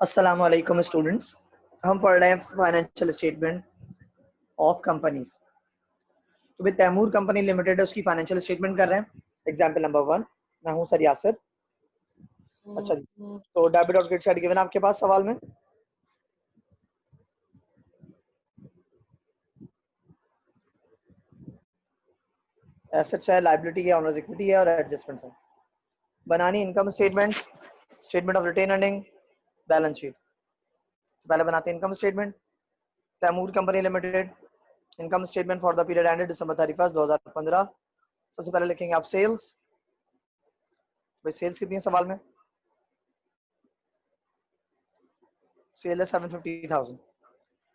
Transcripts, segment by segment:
अस्सलाम वालेकुम स्टूडेंट्स। हम पढ़ रहे हैं फाइनेंशियल स्टेटमेंट ऑफ कंपनीज। तो भाई तैमूर कंपनी लिमिटेड है, उसकी फाइनेंशियल स्टेटमेंट कर रहे हैं। एग्जांपल नंबर 1, मैं हूं सर यासर। अच्छा जी, तो डेबिट और क्रेडिट साइड गिवन आपके पास सवाल में। एसेट्स है, लायबिलिटी है, ऑनर्स इक्विटी है और एडजस्टमेंट्स है। बनानी income statement, statement of retained earning, balance sheet. पहले बनाते हैं income statement. Taimur company limited income statement for the period ended December 31, 2015। सबसे पहले लिखेंगे आप सेल्स। भाई सेल्स कितनी है सवाल में? सेल है 750,000।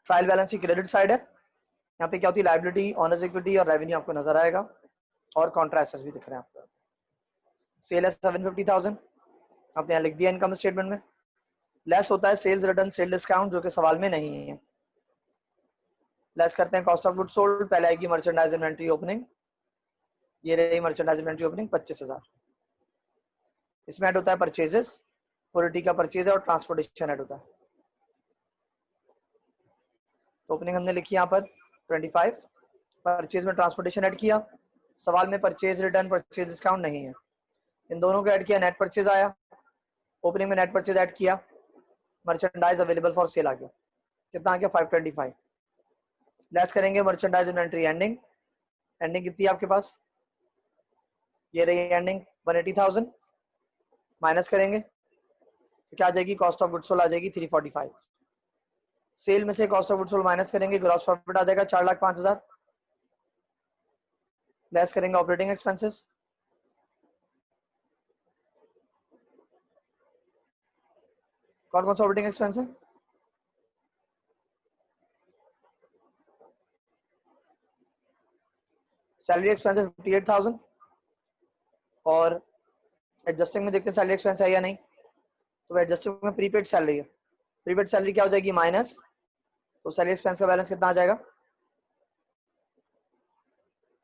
ट्रायल बैलेंस की क्रेडिट साइड है। यहाँ पे क्या होती है? लायबिलिटी, ऑनर्स इक्विटी और रेवेन्यू आपको नजर आएगा और कॉन्ट्रैक्टर्स भी दिख रहे हैं आपको। सेल है 750,000, आपने यहाँ लिख दिया इनकम स्टेटमेंट में। लेस होता है सेल्स रिटर्न सेल डिस्काउंट, जो कि सवाल में नहीं है। लेस करते हैं कॉस्ट ऑफ गुड सोल्ड। पहले आएगी मर्चेंडाइज इन्वेंट्री ओपनिंग। ये रही मर्चेंडाइज इन्वेंट्री ओपनिंग 25,000। इसमें ऐड होता है परचेजेस, फॉरिटी का परचेज और ट्रांसपोर्टेशन ऐड होता है। तो ओपनिंग हमने लिखी यहाँ पर 25, परचेज में ट्रांसपोर्टेशन ऐड किया। सवाल में परचेज रिटर्न परचेज डिस्काउंट नहीं है, इन दोनों को ऐड किया, नेट परचेज आया। ओपनिंग में नेट परचेज ऐड किया, मर्चेंडाइज अवेलेबल फॉर सेल आ गया। कितना आ गया? 525। लेस करेंगे मर्चेंडाइज इन्वेंट्री एंडिंग। एंडिंग कितनी है आपके पास? ये रही एंडिंग 180,000। माइनस करेंगे तो क्या आ जाएगी? कॉस्ट ऑफ गुड सोल्ड आ जाएगी 345। सेल में से cost of good sold minus करेंगे, ग्रॉस प्रॉफिट आ जाएगा 4,05,000। लेस करेंगे ऑपरेटिंग एक्सपेंसेस। कौन कौन सा ऑपरेटिंग एक्सपेंस है? सैलरी एक्सपेंस है 58,000। और एडजस्टिंग में देखते हैं सैलरी एक्सपेंस है या नहीं। तो एडजस्टिंग में प्रीपेड सैलरी है। प्रीपेड सैलरी क्या हो जाएगी? माइनस। तो सैलरी एक्सपेंस का बैलेंस कितना आ जाएगा?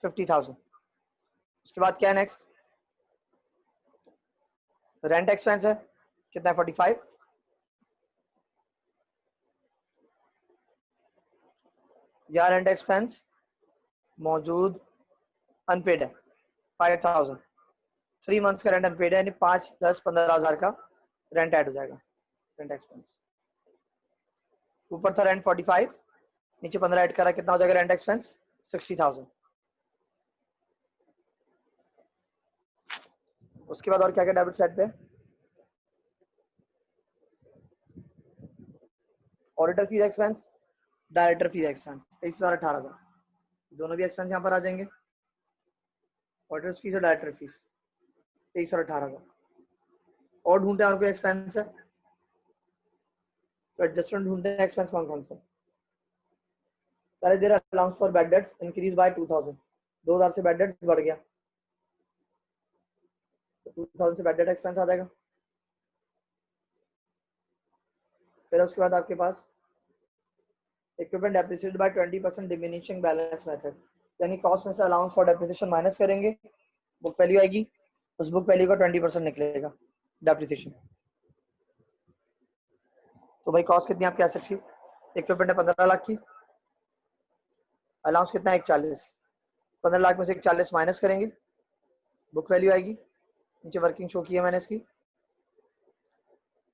50,000। उसके बाद क्या है नेक्स्ट? रेंट एक्सपेंस है, कितना है? 45। या रेंट एक्सपेंस मौजूद अनपेड है 5,000। 3 मंथ्स का रेंट अनपेड है, यानी 5, 10, 15,000 का रेंट ऐड हो जाएगा रेंट एक्सपेंस। ऊपर था रेंट 45, नीचे 15 ऐड करा, कितना हो जाएगा रेंट एक्सपेंस? 60,000। उसके बाद और क्या क्या डेबिट साइड पे? Auditor fees expense, director fees expense 23,000, 18,000। दोनों भी एक्सपेंस यहाँ पर आ जाएंगे। ऑडिटर फीस और डायरेक्टर फीस 23 और 18,000। और ढूंढते हैं और कोई एक्सपेंस है तो एडजस्टमेंट ढूंढते हैं। एक्सपेंस कौन कौन सा? पहले दे रहा allowance for bad debts increase by 2,000। 2,000 से बैड डेट्स बढ़ गया, तो 2,000 से बैड डेट एक्सपेंस आ जाएगा। फिर उसके बाद आपके पास equipment depreciated by 20% diminishing balance method, यानी कॉस्ट में से अलाउंस फॉर डेप्रिसिएशन माइनस करेंगे, बुक वैल्यू आएगी, उस बुक वैल्यू का 20% निकलेगा डेप्रिसिएशन। तो भाई कॉस्ट कितनी आपकी एसेट्स की? इक्विपमेंट है 15 लाख की, अलाउंस कितना है? 41। 15 लाख में से 41 माइनस करेंगे, बुक वैल्यू आएगी, नीचे वर्किंग शो की है मैंने इसकी।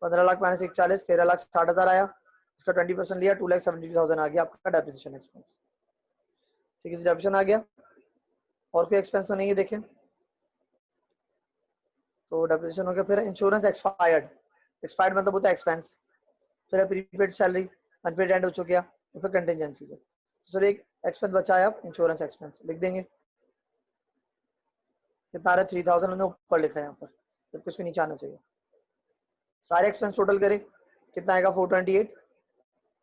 15 लाख माइनस 41, 13,60,000 आया। इसका 20% लिया, 2,72,000 आ गया आपका डेप्रिसिएशन एक्सपेंस। ठीक है, डेप्रिसिएशन आ गया। और कोई एक्सपेंस तो नहीं है देखें, तो डेप्रिसिएशन हो गया। फिर इंश्योरेंस एक्सपायर्ड, एक्सपायर्ड मतलब होता है एक्सपेंस। फिर प्रीपेड सैलरी, अनपेड एंड हो चुका, तो फिर कंटिजेंसी है। सर एक एक्सपेंस बचा है, आप इंश्योरेंस एक्सपेंस लिख देंगे। कितना आ रहा है? 3,000 मैंने ऊपर लिखा है यहाँ पर, जबकि उसके नीचे आना चाहिए। सारे एक्सपेंस टोटल करें, कितना आएगा? 428।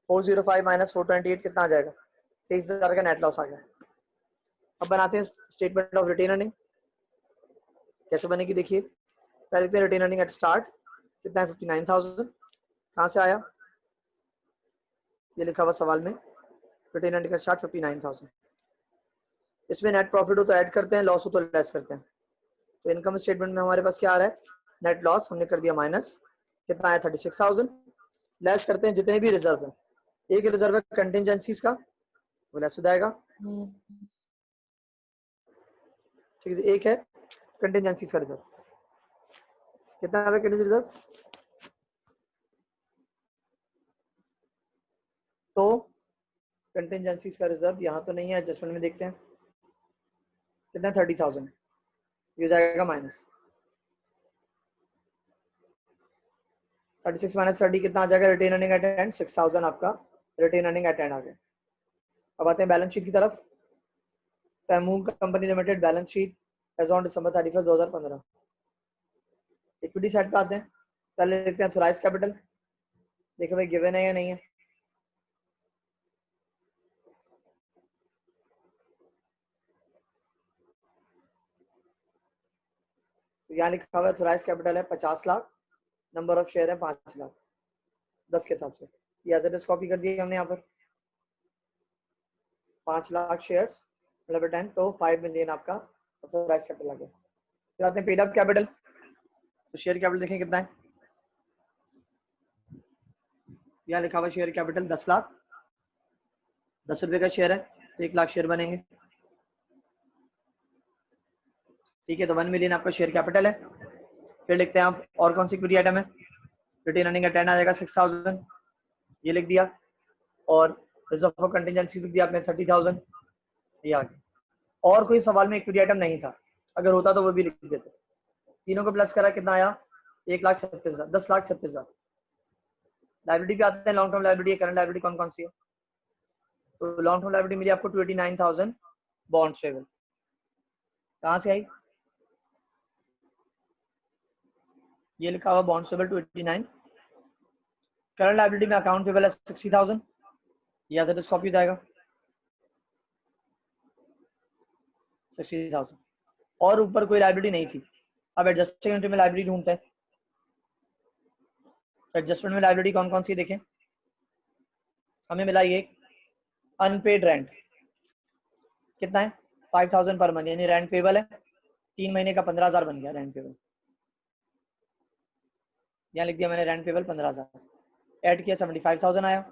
405 माइनस 428 कितना आ जाएगा? 23,000 का नेट लॉस आ गया। अब बनाते हैं स्टेटमेंट ऑफ रिटेन अर्निंग। कैसे बनेगी देखिए। पहले लिखते हैं रिटेन अर्निंग एट स्टार्ट, कितना है? 59,000। कहाँ से आया? ये लिखा हुआ सवाल में, रिटेन अर्निंग एट स्टार्ट 59,000। इसमें नेट प्रॉफिट हो तो ऐड करते हैं, लॉस हो तो लेस करते हैं। तो इनकम स्टेटमेंट में हमारे पास क्या आ रहा है? नेट लॉस हमने कर दिया माइनस, कितना आया? 36,000। लेस करते हैं जितने भी रिजर्व है। एक रिजर्व है कंटिजेंसीज का, वो लेस हो जाएगा। ठीक है, एक है कंटिजेंसीज का रिजर्व, कितना है कंटिजेंसी रिजर्व? तो कंटिजेंसीज का रिजर्व यहाँ तो नहीं है, एडजस्टमेंट में देखते हैं कितना, 30,000, ये जाएगा माइनस 36 माइनस 30 कितना आ जाएगा? रिटेन अर्निंग एट एंड 6,000 आपका रिटेन अर्निंग एट एंड आ गया। अब आते हैं बैलेंस शीट की तरफ। Taimur company limited balance sheet as on December 31 2015। Equity side पे आते हैं, पहले देखते हैं ऑथराइज्ड कैपिटल, देखो भाई गिवन है या नहीं है। तो यहाँ लिखा हुआ है ऑथराइज्ड कैपिटल है 50 लाख, नंबर ऑफ शेयर है 5 लाख 10 के हिसाब से। ये एज इट इज कॉपी कर दिया हमने यहाँ पर, 5 लाख शेयर्स मतलब 10, तो 5 मिलियन आपका ऑथराइज्ड कैपिटल आ गया। फिर आते हैं पेड अप कैपिटल, तो शेयर कैपिटल देखें कितना है। यहाँ लिखा हुआ शेयर कैपिटल 10 लाख, 10 रुपए का शेयर है तो 1 लाख शेयर बनेंगे। ठीक है, तो 1 मिलियन आपका शेयर कैपिटल है। फिर लिखते हैं आप और कौन सी इक्विटी आइटम है। रिटेन अर्निंग का 10 आ जाएगा 6,000, ये लिख दिया। और रिजर्व फॉर कंटिजेंसी लिख दिया आपने 30,000, ये आ गया। और कोई सवाल में इक्विटी आइटम नहीं था, अगर होता तो वो भी लिख देते। तीनों को प्लस करा कितना आया? 1,36,000, 10,36,000। लाइबिलिटी पे आते हैं, long term liability, current liability कौन कौन सी है। तो लॉन्ग टर्म लाइबिलिटी मिली आपको 29,000 बॉन्ड्स पेबल। कहाँ से आई? ये लिखा हुआ बॉन्ड्स पेबल 29। करंट लाइबिलिटी में अकाउंट पेबल है 60,000, या से कॉपी हो जाएगा 60,000। और ऊपर कोई लाइबिलिटी नहीं थी। अब एडजस्टिंग एंट्री में लाइबिलिटी ढूंढते हैं। एडजस्टमेंट में लाइबिलिटी कौन कौन सी देखें। हमें मिला ये अनपेड रेंट, कितना है? 5,000 पर मंथ, यानी रेंट पेबल है 3 महीने का 15,000 बन गया रेंट पेबल। यहाँ लिख दिया मैंने रेंट पेबल 15,000, ऐड किया 75,000 आया।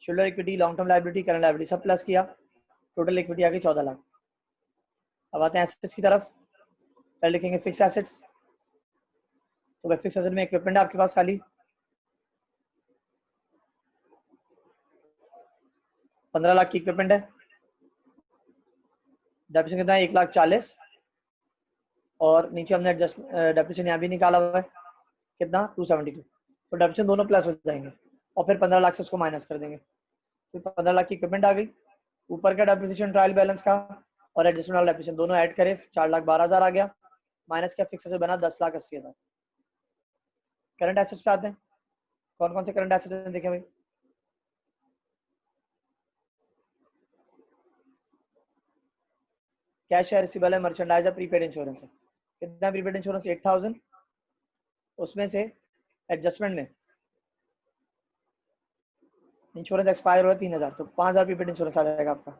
Shoulder equity, long term liability, current liability सब प्लस किया, टोटल इक्विटी आ गई 14 लाख। अब आते हैं एसेट्स की तरफ, पहले लिखेंगे फिक्स एसेट्स। तो फिक्स एसेट में इक्विपमेंट है आपके पास खाली 15 लाख की इक्विपमेंट है। डेप्रिसिएशन कितना है? 1,40,000। और नीचे हमने एडजस्ट डेप्रिसिएशन यहाँ भी निकाला हुआ है, कितना? 272। तो डेप्रिसिएशन दोनों प्लस हो जाएंगे और फिर 15 लाख से उसको माइनस कर देंगे, तो 15 लाख की इक्विपमेंट आ गई। ऊपर का डेप्रिसिएशन ट्रायल बैलेंस का और एडजस्टमेंट वाला डेप्रिसिएशन दोनों ऐड करे 4,12,000 आ गया, माइनस का फिक्स एसेट बना 10,80,000। करंट एसेट्स पे आते हैं, कौन कौन से करंट एसेट्स देखें भाई। कैश है, रिसीवेबल है, मर्चेंडाइज है, प्रीपेड इंश्योरेंस है। कितना प्रीपेड इंश्योरेंस? 8,000। उसमें से एडजस्टमेंट में इंश्योरेंस एक्सपायर हुआ 3,000, तो 5,000 प्रीपेड इंश्योरेंस आ जाएगा आपका।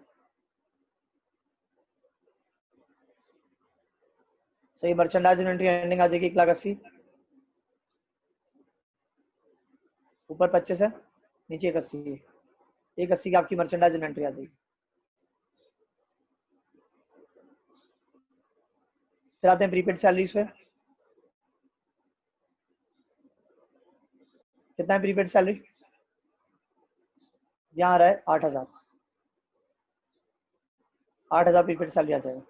सही, मर्चेंडाइज इन्वेंटरी एंडिंग आ जाएगी 1,80,000। ऊपर 25 है, नीचे 1,80 है, 1,80 की आपकी मर्चेंडाइज इन्वेंटरी आ जाएगी। फिर आते हैं प्रीपेड सैलरीज पे, कितना है प्रीपेड सैलरी? यहाँ आ रहा है 8,000, 8,000 प्रीपेड सैलरी आ जाएगा।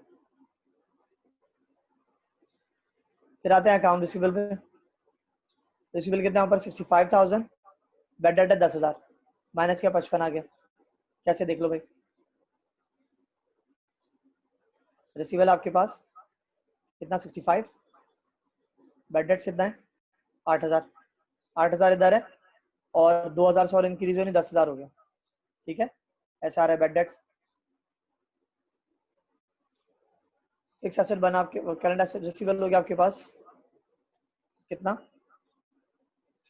फिर आते हैं अकाउंट रिसीवेबल पे, रिसीवेबल कितना ऊपर? 65,000। बेड डेट है 10,000, माइनस क्या 55 आ गया। कैसे देख लो भाई, रिसीवेबल आपके पास कितना? 65, बेड डेट कितना है? 8,000, 8,000 इधर है और 2,000 से और इंक्रीज होनी 10,000 हो गया। ठीक है, ऐसा आ रहा है बेड डेट। फिक्स एसेट बना आपके, करंट एसेट रिसीवेबल हो गया आपके पास कितना?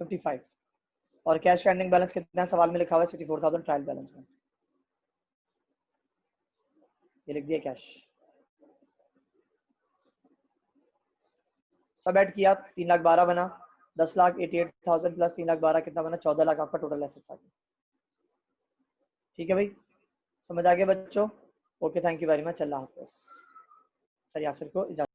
55। और कैश एंडिंग बैलेंस कितना है? सवाल में लिखा हुआ है 64,000 ट्रायल बैलेंस में, ये लिख दिया कैश। सब ऐड किया 3,12,000 बना, 10,88,000 प्लस 3,12,000 कितना बना? 14 लाख आपका टोटल एसेट्स आ गया। ठीक है भाई, समझ आ गया बच्चों? Okay, thank you very much, अल्लाह हाफिज़। सर यासिर को इजाज़त।